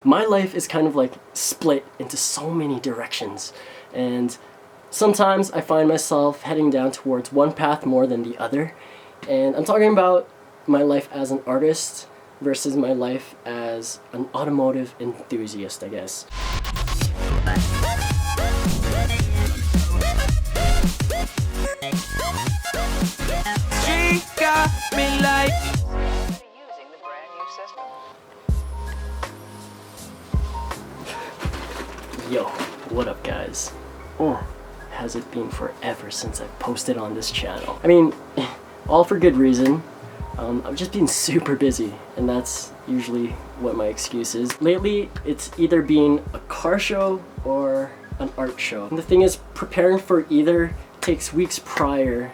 My life is kind of like split into so many directions, and sometimes I find myself heading down towards one path more than the other. And I'm talking about my life as an artist versus my life as an automotive enthusiast, I guess. She got me like Yo, what up guys? Has it been forever since I've posted on this channel? I mean, all for good reason. I've just been super busy, and that's usually what my excuse is. Lately, it's either been a car show or an art show. And the thing is, preparing for either takes weeks prior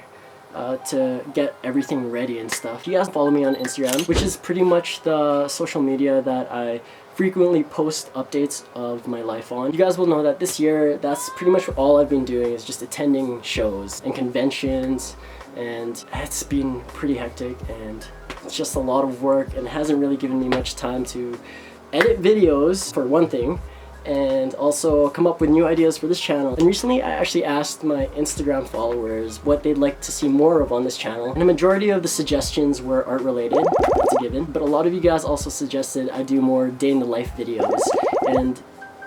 to get everything ready and stuff. You guys follow me on Instagram, which is pretty much the social media that I frequently post updates of my life on. You guys will know that this year, that's pretty much all I've been doing is just attending shows and conventions, and it's been pretty hectic, and it's just a lot of work, and it hasn't really given me much time to edit videos, for one thing, and also come up with new ideas for this channel. And recently I actually asked my Instagram followers what they'd like to see more of on this channel, and a majority of the suggestions were art related, that's a given, but a lot of you guys also suggested I do more day in the life videos, and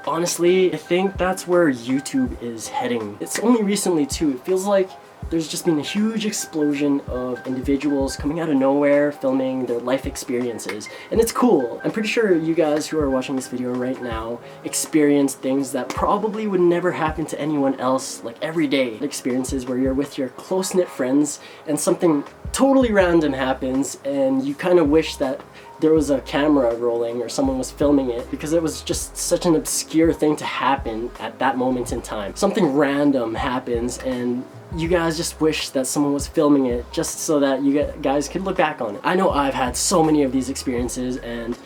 honestly I think that's where YouTube is heading. It's only recently too, it feels like there's just been a huge explosion of individuals coming out of nowhere filming their life experiences, and it's cool. I'm pretty sure you guys who are watching this video right now experience things that probably would never happen to anyone else, like everyday experiences where you're with your close-knit friends and something totally random happens and you kind of wish that there was a camera rolling or someone was filming it, because it was just such an obscure thing to happen at that moment in time. Something random happens and you guys just wish that someone was filming it just so that you guys could look back on it. I know I've had so many of these experiences, and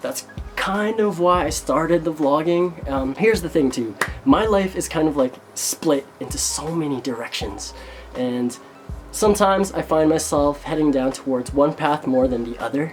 that's kind of why I started the vlogging. Here's the thing too, my life is kind of like split into so many directions, and sometimes I find myself heading down towards one path more than the other.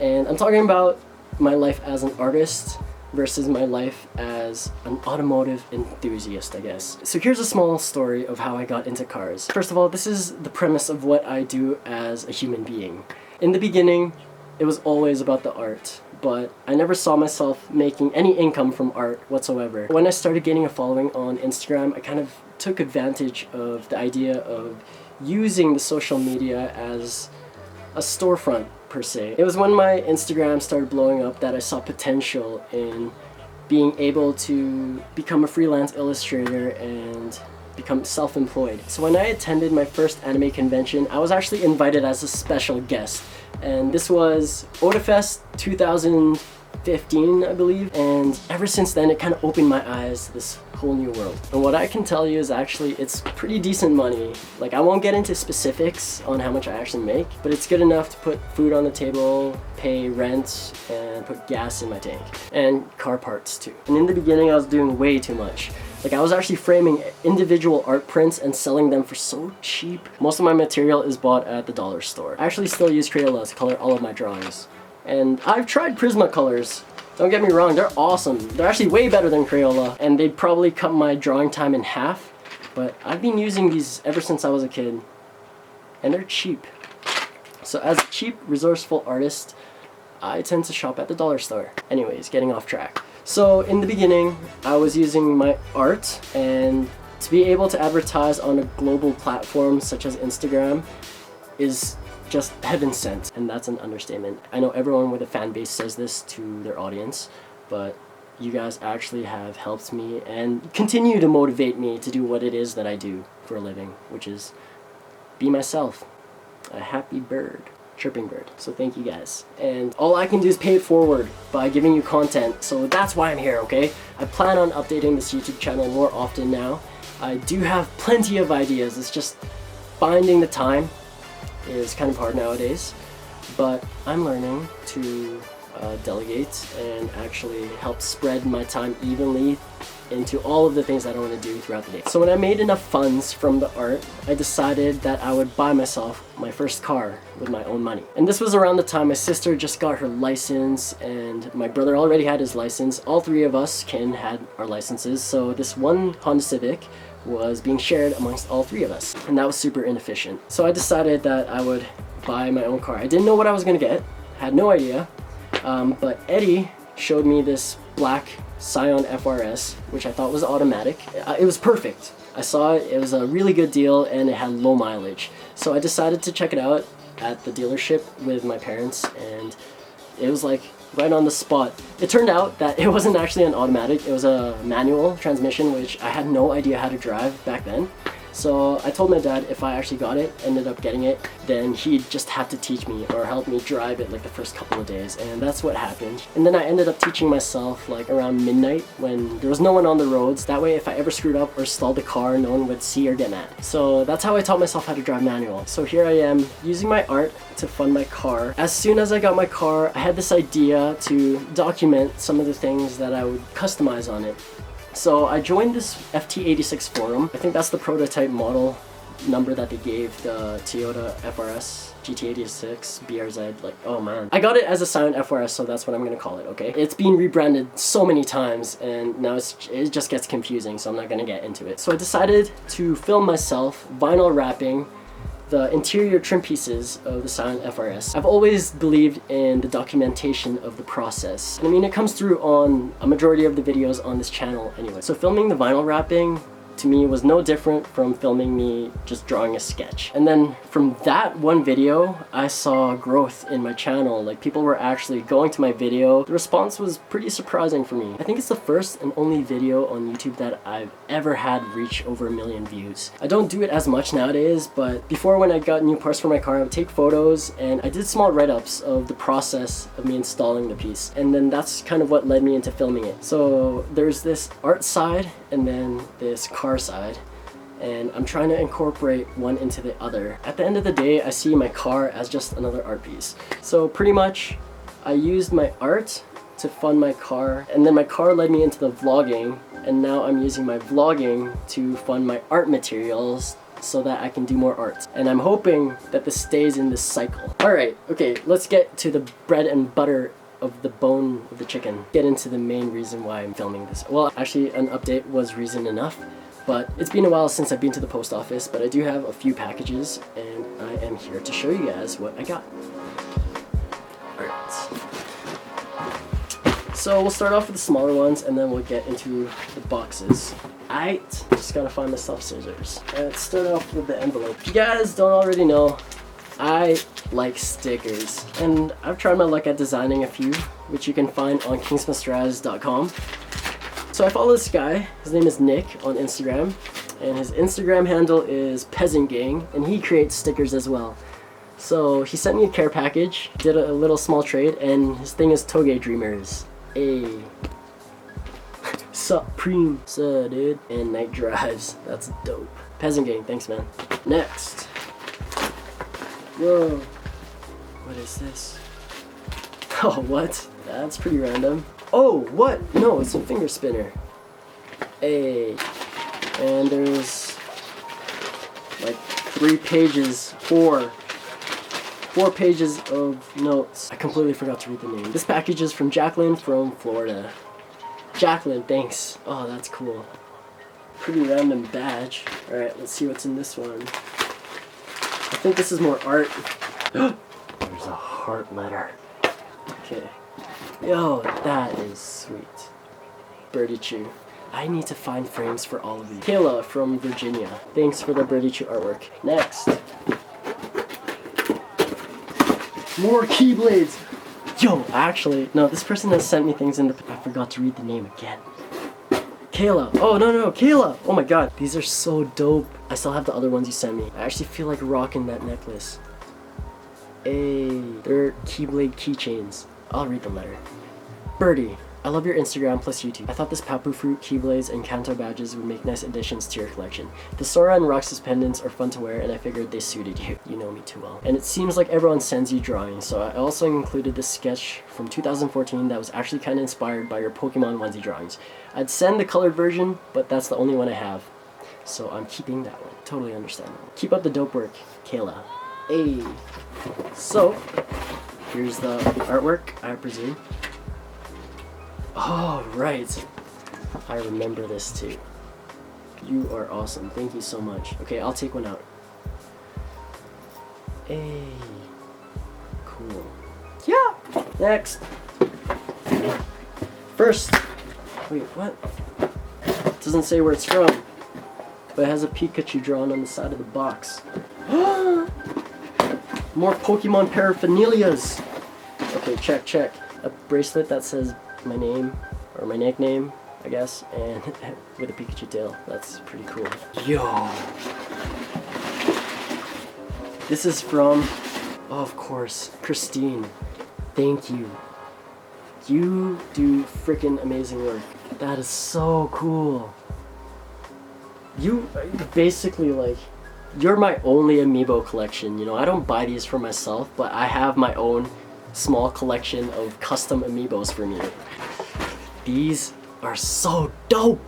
And I'm talking about my life as an artist versus my life as an automotive enthusiast, I guess. So here's a small story of how I got into cars. First of all, this is the premise of what I do as a human being. In the beginning, it was always about the art, but I never saw myself making any income from art whatsoever. When I started gaining a following on Instagram, I kind of took advantage of the idea of using the social media as a storefront per se. It was when my Instagram started blowing up that I saw potential in being able to become a freelance illustrator and become self-employed. So when I attended my first anime convention, I was actually invited as a special guest, and this was Otafest 2015, I believe, and ever since then it kind of opened my eyes to this whole new world. And what I can tell you is actually it's pretty decent money. Like, I won't get into specifics on how much I actually make, but it's good enough to put food on the table, pay rent, and put gas in my tank, and car parts too. And in the beginning I was doing way too much. Like, I was actually framing individual art prints and selling them for so cheap. Most of my material is bought at the dollar store. I actually still use Crayola to color all of my drawings. And I've tried Prismacolors. Don't get me wrong, they're awesome. They're actually way better than Crayola, and they'd probably cut my drawing time in half, but I've been using these ever since I was a kid, and they're cheap. So as a cheap, resourceful artist, I tend to shop at the dollar store. Anyways, getting off track. So in the beginning, I was using my art, and to be able to advertise on a global platform such as Instagram is just heaven sent, and that's an understatement. I know everyone with a fan base says this to their audience, but you guys actually have helped me and continue to motivate me to do what it is that I do for a living, which is be myself, a happy bird, chirping bird. So thank you guys. And all I can do is pay it forward by giving you content, so that's why I'm here, okay? I plan on updating this YouTube channel more often now. I do have plenty of ideas, it's just finding the time is kind of hard nowadays, but I'm learning to delegate and actually help spread my time evenly into all of the things that I want to do throughout the day. So when I made enough funds from the art, I decided that I would buy myself my first car with my own money. And this was around the time my sister just got her license and my brother already had his license. All three of us had our licenses, so this one Honda Civic was being shared amongst all three of us, and that was super inefficient. So I decided that I would buy my own car. I didn't know what I was gonna get, had no idea, but Eddie showed me this black Scion FRS, which I thought was automatic. It was perfect. I saw it, it was a really good deal, and it had low mileage. So I decided to check it out at the dealership with my parents, and it was like right on the spot. It turned out that it wasn't actually an automatic, it was a manual transmission, which I had no idea how to drive back then. So I told my dad if I actually got it, ended up getting it, then he'd just have to teach me or help me drive it like the first couple of days, and that's what happened. And then I ended up teaching myself like around midnight when there was no one on the roads. That way if I ever screwed up or stalled the car, no one would see or get mad. So that's how I taught myself how to drive manual. So here I am using my art to fund my car. As soon as I got my car, I had this idea to document some of the things that I would customize on it. So I joined this FT86 forum. I think that's the prototype model number that they gave the Toyota FRS GT86 BRZ. Like, oh man. I got it as a Scion FRS, so that's what I'm gonna call it, okay? It's been rebranded so many times and now it just gets confusing, so I'm not gonna get into it. So I decided to film myself vinyl wrapping the interior trim pieces of the Scion FRS. I've always believed in the documentation of the process. And I mean, it comes through on a majority of the videos on this channel anyway. So filming the vinyl wrapping to me was no different from filming me just drawing a sketch. And then from that one video, I saw growth in my channel. Like, people were actually going to my video. The response was pretty surprising for me. I think it's the first and only video on YouTube that I've ever had reach over 1 million views. I don't do it as much nowadays, but before, when I got new parts for my car, I would take photos and I did small write-ups of the process of me installing the piece. And then that's kind of what led me into filming it. So there's this art side and then this car side, and I'm trying to incorporate one into the other. At the end of the day, I see my car as just another art piece. So pretty much I used my art to fund my car, and then my car led me into the vlogging, and now I'm using my vlogging to fund my art materials so that I can do more art. And I'm hoping that this stays in this cycle. Alright, okay, let's get to the bread and butter of the bone of the chicken. Get into the main reason why I'm filming this. Well, actually an update was reason enough, but it's been a while since I've been to the post office, but I do have a few packages and I am here to show you guys what I got. Alright. So we'll start off with the smaller ones and then we'll get into the boxes. Alright, just gotta find myself scissors. Let's start off with the envelope. If you guys don't already know, I like stickers, and I've tried my luck at designing a few, which you can find on kingsmistraz.com. So I follow this guy, his name is Nick on Instagram, and his Instagram handle is Peasant Gang, and he creates stickers as well. So he sent me a care package, did a little small trade, and his thing is Toge Dreamers. Supreme, so dude, and Night Drives, that's dope. Peasant Gang, thanks man. Next. Whoa, what is this? Oh, what? That's pretty random. Oh, what? No, it's a finger spinner. And there's like 4 pages of notes. I completely forgot to read the name. This package is from Jacqueline from Florida. Jacqueline, thanks. Oh, that's cool. Pretty random badge. Alright, let's see what's in this one. I think this is more art. There's a heart letter. Okay. Yo, that is sweet. Birdie Chew. I need to find frames for all of these. Kayla from Virginia. Thanks for the Birdie Chew artwork. Next. More Keyblades. Yo, actually, no, this person has sent me things in the... I forgot to read the name again. Kayla. Oh, no, Kayla. Oh my god. These are so dope. I still have the other ones you sent me. I actually feel like rocking that necklace. They're Keyblade keychains. I'll read the letter. Birdie, I love your Instagram plus YouTube. I thought this Papu Fruit, Keyblades, and Kanto badges would make nice additions to your collection. The Sora and Roxas pendants are fun to wear, and I figured they suited you. You know me too well. And it seems like everyone sends you drawings, so I also included this sketch from 2014 that was actually kind of inspired by your Pokemon onesie drawings. I'd send the colored version, but that's the only one I have, so I'm keeping that one. Totally understandable. Keep up the dope work, Kayla. Hey. So, here's the artwork, I presume. Oh, right. I remember this too. You are awesome. Thank you so much. Okay, I'll take one out. Hey. Cool. Yeah. Next. First. Wait, what? It doesn't say where it's from, but it has a Pikachu drawn on the side of the box. More Pokemon paraphernalias. Okay, check. A bracelet that says my name, or my nickname, I guess, and with a Pikachu tail. That's pretty cool. Yo! This is from, oh, of course, Christine. Thank you. You do freaking amazing work. That is so cool. You basically, like, you're my only Amiibo collection, you know? I don't buy these for myself, but I have my own small collection of custom Amiibos from you. These are so dope!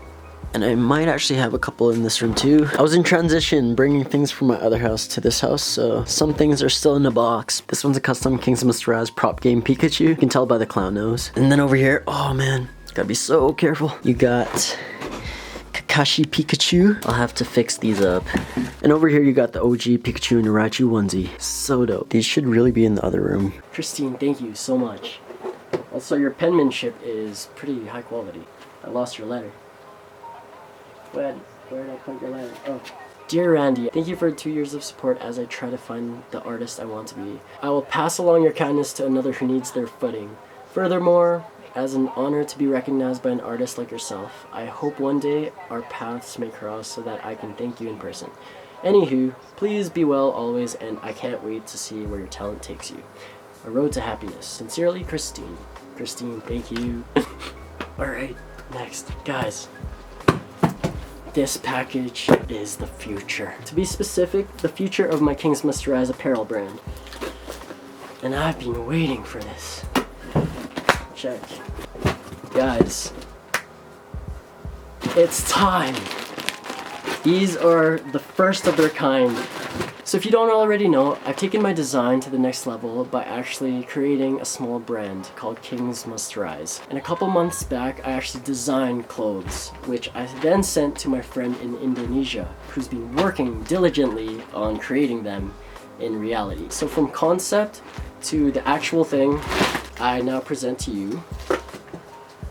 And I might actually have a couple in this room too. I was in transition, bringing things from my other house to this house, so some things are still in the box. This one's a custom Kings Must Rise prop game Pikachu. You can tell by the clown nose. And then over here, oh man, gotta be so careful. You got Kakashi Pikachu. I'll have to fix these up. And over here you got the OG Pikachu and Raichu onesie. So dope. These should really be in the other room. Christine, thank you so much. Also, your penmanship is pretty high quality. I lost your letter. Where did I put your letter? Oh. Dear Randy, thank you for 2 years of support as I try to find the artist I want to be. I will pass along your kindness to another who needs their footing. Furthermore, as an honor to be recognized by an artist like yourself, I hope one day our paths may cross so that I can thank you in person. Anywho, please be well always, and I can't wait to see where your talent takes you. A road to happiness. Sincerely, Christine. Christine, thank you. Alright, next. Guys, this package is the future. To be specific, the future of my Kings Must Rise apparel brand. And I've been waiting for this. Check. Guys, it's time. These are the first of their kind. So if you don't already know, I've taken my design to the next level by actually creating a small brand called Kings Must Rise. And a couple months back, I actually designed clothes, which I then sent to my friend in Indonesia, who's been working diligently on creating them in reality. So from concept to the actual thing, I now present to you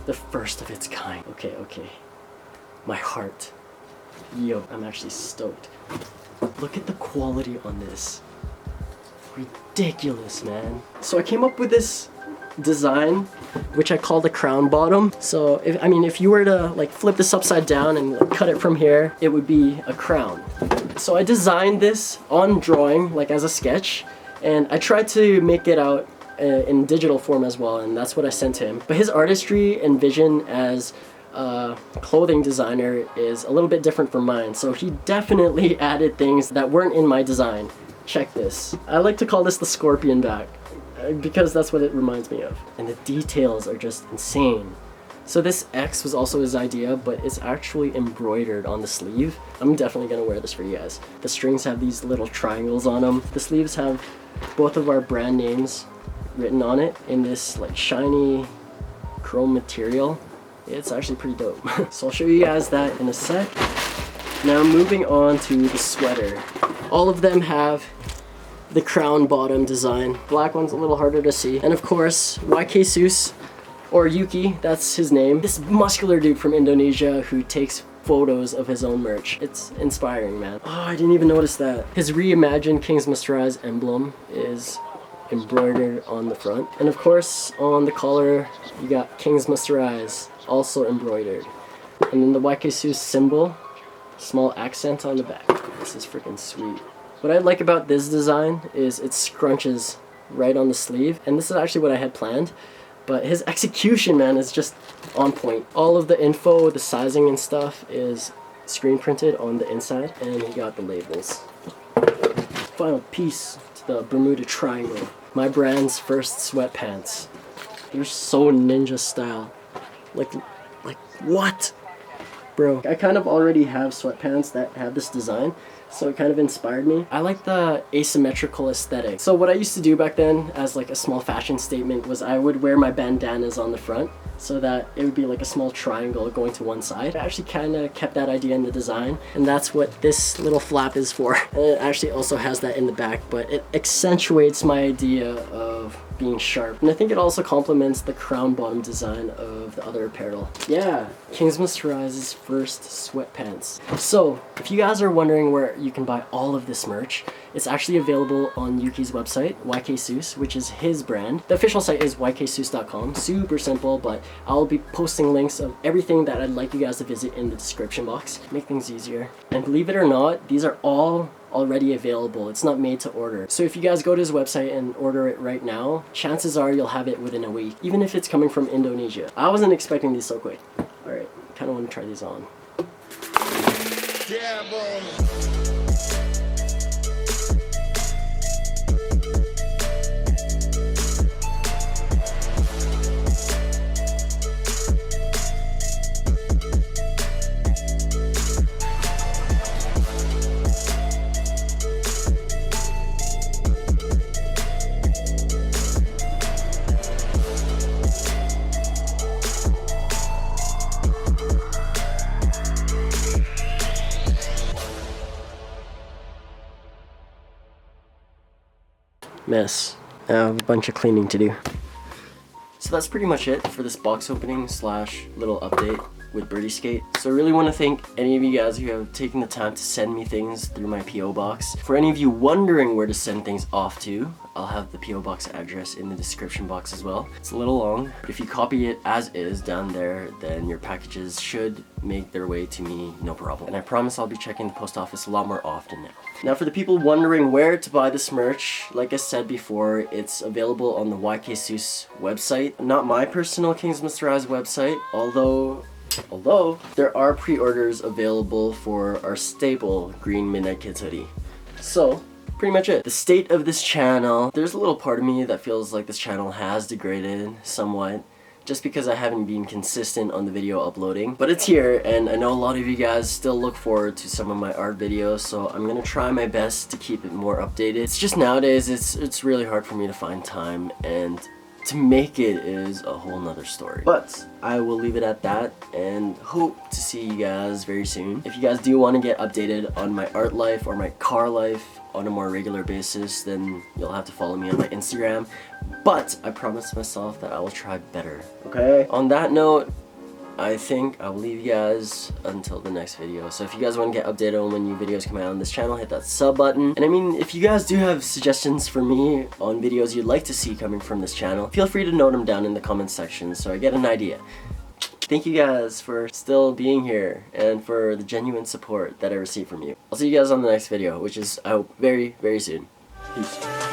the first of its kind. Okay. My heart. Yo, I'm actually stoked. Look at the quality on this. Ridiculous, man. So I came up with this design, which I call the crown bottom. So if you were to like flip this upside down and like, cut it from here, it would be a crown. So I designed this on drawing, like as a sketch, and I tried to make it out in digital form as well, and that's what I sent him. But his artistry and vision as a clothing designer is a little bit different from mine, so he definitely added things that weren't in my design. Check this. I like to call this the scorpion back because that's what it reminds me of. And the details are just insane. So this X was also his idea, but it's actually embroidered on the sleeve. I'm definitely gonna wear this for you guys. The strings have these little triangles on them. The sleeves have both of our brand names written on it in this like shiny chrome material. It's actually pretty dope. So I'll show you guys that in a sec. Now moving on to the sweater. All of them have the crown bottom design. Black one's a little harder to see. And of course, YK Sus, or Yuki, that's his name. This muscular dude from Indonesia who takes photos of his own merch. It's inspiring, man. Oh, I didn't even notice that. His reimagined Kings Must Rise emblem is embroidered on the front. And of course, on the collar, you got Kings Must Rise, also embroidered. And then the YK Sus symbol, small accent on the back. This is freaking sweet. What I like about this design is it scrunches right on the sleeve. And this is actually what I had planned. But I But his execution, man, is just on point. All of the info, the sizing and stuff is screen printed on the inside, and he got the labels. Final piece to the Bermuda Triangle. My brand's first sweatpants. They're so ninja style. Like what? Bro, I kind of already have sweatpants that have this design, so it kind of inspired me. I like the asymmetrical aesthetic. So what I used to do back then as like a small fashion statement was I would wear my bandanas on the front so that it would be like a small triangle going to one side. I actually kind of kept that idea in the design, and that's what this little flap is for. And it actually also has that in the back, but it accentuates my idea of being sharp. And I think it also complements the crown bottom design of the other apparel. Yeah, Kings Mr. Rise's first sweatpants. So, if you guys are wondering where you can buy all of this merch, it's actually available on Yuki's website, YK Seuss, which is his brand. The official site is ykseuss.com. Super simple, but I'll be posting links of everything that I'd like you guys to visit in the description box. Make things easier. And believe it or not, these are all already available. It's not made to order. So if you guys go to his website and order it right now, chances are you'll have it within a week, even if it's coming from Indonesia. I wasn't expecting these so quick. Alright, kind of want to try these on. Yeah, bro. Mess. I have a bunch of cleaning to do. So that's pretty much it for this box opening slash little update with Birdie Skate. So I really want to thank any of you guys who have taken the time to send me things through my P.O. box. For any of you wondering where to send things off to, I'll have the P.O. box address in the description box as well. It's a little long, but if you copy it as is down there, then your packages should make their way to me no problem. And I promise I'll be checking the post office a lot more often now. Now for the people wondering where to buy this merch, like I said before, it's available on the YK Seuss website. Not my personal Kings Mr. Rise website, although there are pre-orders available for our staple Green Midnight Kids hoodie. So, pretty much it. The state of this channel, there's a little part of me that feels like this channel has degraded somewhat, just because I haven't been consistent on the video uploading. But it's here, and I know a lot of you guys still look forward to some of my art videos, so I'm gonna try my best to keep it more updated. It's just nowadays, it's really hard for me to find time, and to make it is a whole nother story. But I will leave it at that and hope to see you guys very soon. If you guys do want to get updated on my art life or my car life on a more regular basis, then you'll have to follow me on my Instagram. But I promised myself that I will try better, okay? On that note, I think I'll leave you guys until the next video. So if you guys want to get updated on when new videos come out on this channel, hit that sub button. And I mean, if you guys do have suggestions for me on videos you'd like to see coming from this channel, feel free to note them down in the comments section so I get an idea. Thank you guys for still being here and for the genuine support that I receive from you. I'll see you guys on the next video, which is, I hope, very, very soon. Peace.